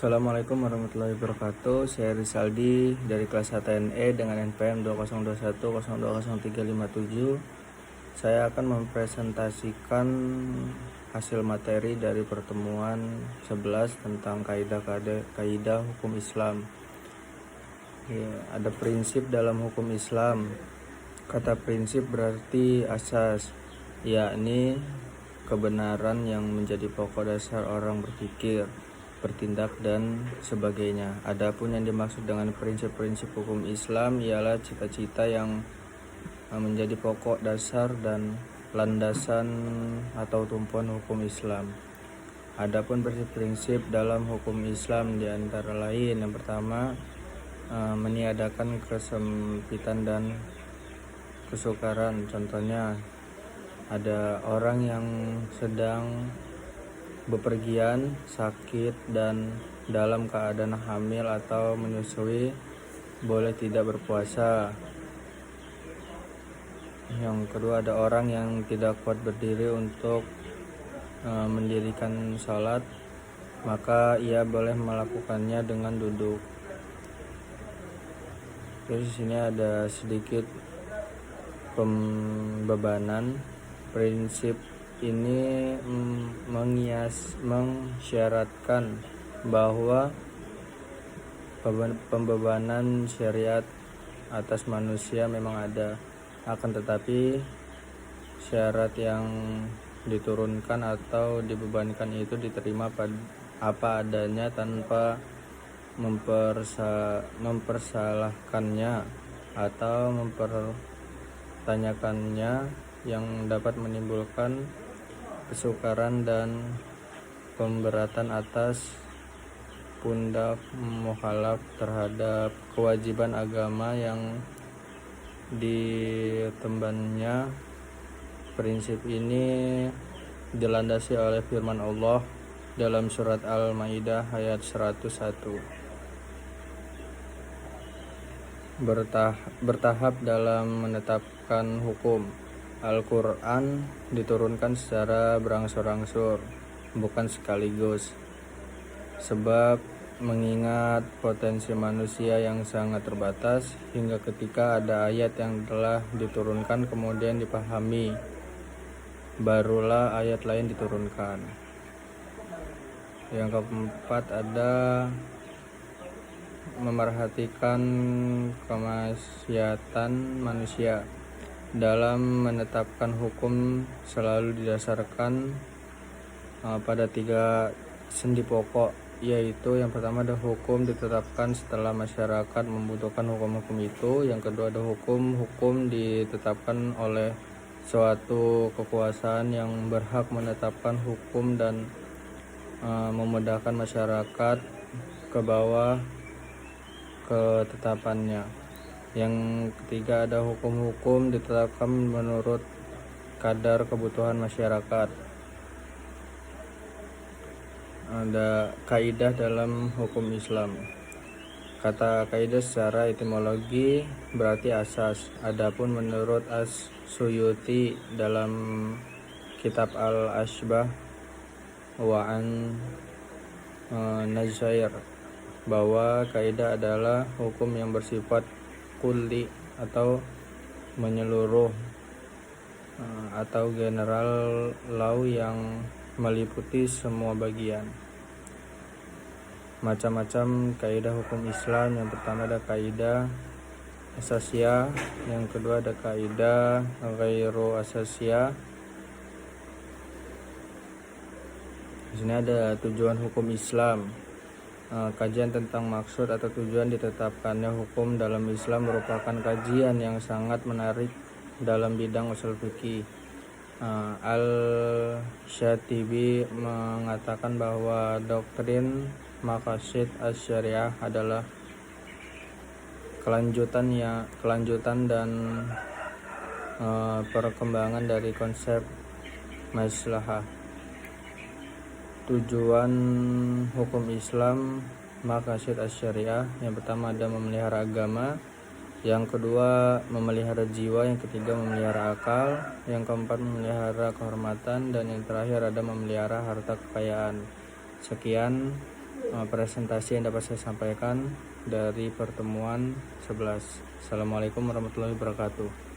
Assalamualaikum warahmatullahi wabarakatuh. Saya Rizaldi dari kelas HTNE dengan NPM 2021020357. Saya akan mempresentasikan hasil materi dari pertemuan 11 tentang kaidah hukum Islam. Ya, ada prinsip dalam hukum Islam. Kata prinsip berarti asas, yakni kebenaran yang menjadi pokok dasar orang berpikir, bertindak dan sebagainya. Adapun yang dimaksud dengan prinsip-prinsip hukum Islam ialah cita-cita yang menjadi pokok dasar dan landasan atau tumpuan hukum Islam. Adapun prinsip-prinsip dalam hukum Islam di antara lain, yang pertama, meniadakan kesempitan dan kesukaran. Contohnya, ada orang yang sedang bepergian, sakit, dan dalam keadaan hamil atau menyusui, boleh tidak berpuasa. Yang kedua, ada orang yang tidak kuat berdiri untuk mendirikan salat, maka ia boleh melakukannya dengan duduk. Terus di sini ada sedikit pembebanan. Prinsip ini mensyaratkan bahwa pembebanan syariat atas manusia memang ada, akan tetapi syarat yang diturunkan atau dibebankan itu diterima apa adanya tanpa mempersalahkannya atau mempertanyakannya, yang dapat menimbulkan kesukaran dan pemberatan atas pundak mukhalaf terhadap kewajiban agama yang ditembannya. Prinsip ini dilandasi oleh firman Allah dalam surat Al-Maidah ayat 101. Bertahap dalam menetapkan hukum. Al-Quran diturunkan secara berangsur-angsur, bukan sekaligus, sebab mengingat potensi manusia yang sangat terbatas, hingga ketika ada ayat yang telah diturunkan kemudian dipahami, barulah ayat lain diturunkan. Yang keempat, ada memerhatikan kemaksiatan manusia. Dalam menetapkan hukum selalu didasarkan pada 3 sendi pokok, yaitu yang pertama ada hukum ditetapkan setelah masyarakat membutuhkan hukum-hukum itu. Yang kedua ada hukum ditetapkan oleh suatu kekuasaan yang berhak menetapkan hukum dan memudahkan masyarakat ke bawah ketetapannya. Yang ketiga ada hukum-hukum ditetapkan menurut kadar kebutuhan masyarakat. Ada kaidah dalam hukum Islam. Kata kaidah secara etimologi berarti asas. Adapun menurut As-Suyuti dalam kitab Al-Ashbah wa an Nazair, bahwa kaidah adalah hukum yang bersifat kulli atau menyeluruh atau general law yang meliputi semua bagian. Macam-macam kaidah hukum Islam. Yang pertama ada kaidah asasiyah, yang kedua ada kaidah ghairu asasiyah. Di sini ada tujuan hukum Islam. Kajian tentang maksud atau tujuan ditetapkannya hukum dalam Islam merupakan kajian yang sangat menarik dalam bidang usul fikih. Al-Syatibi mengatakan bahwa doktrin maqasid asy-syariah adalah kelanjutan dan perkembangan dari konsep maslahah. Tujuan hukum Islam maqasid asy-syariah, yang pertama ada memelihara agama, yang kedua memelihara jiwa, yang ketiga memelihara akal, yang keempat memelihara kehormatan, dan yang terakhir ada memelihara harta kekayaan. Sekian, presentasi yang dapat saya sampaikan dari pertemuan 11. Assalamualaikum warahmatullahi wabarakatuh.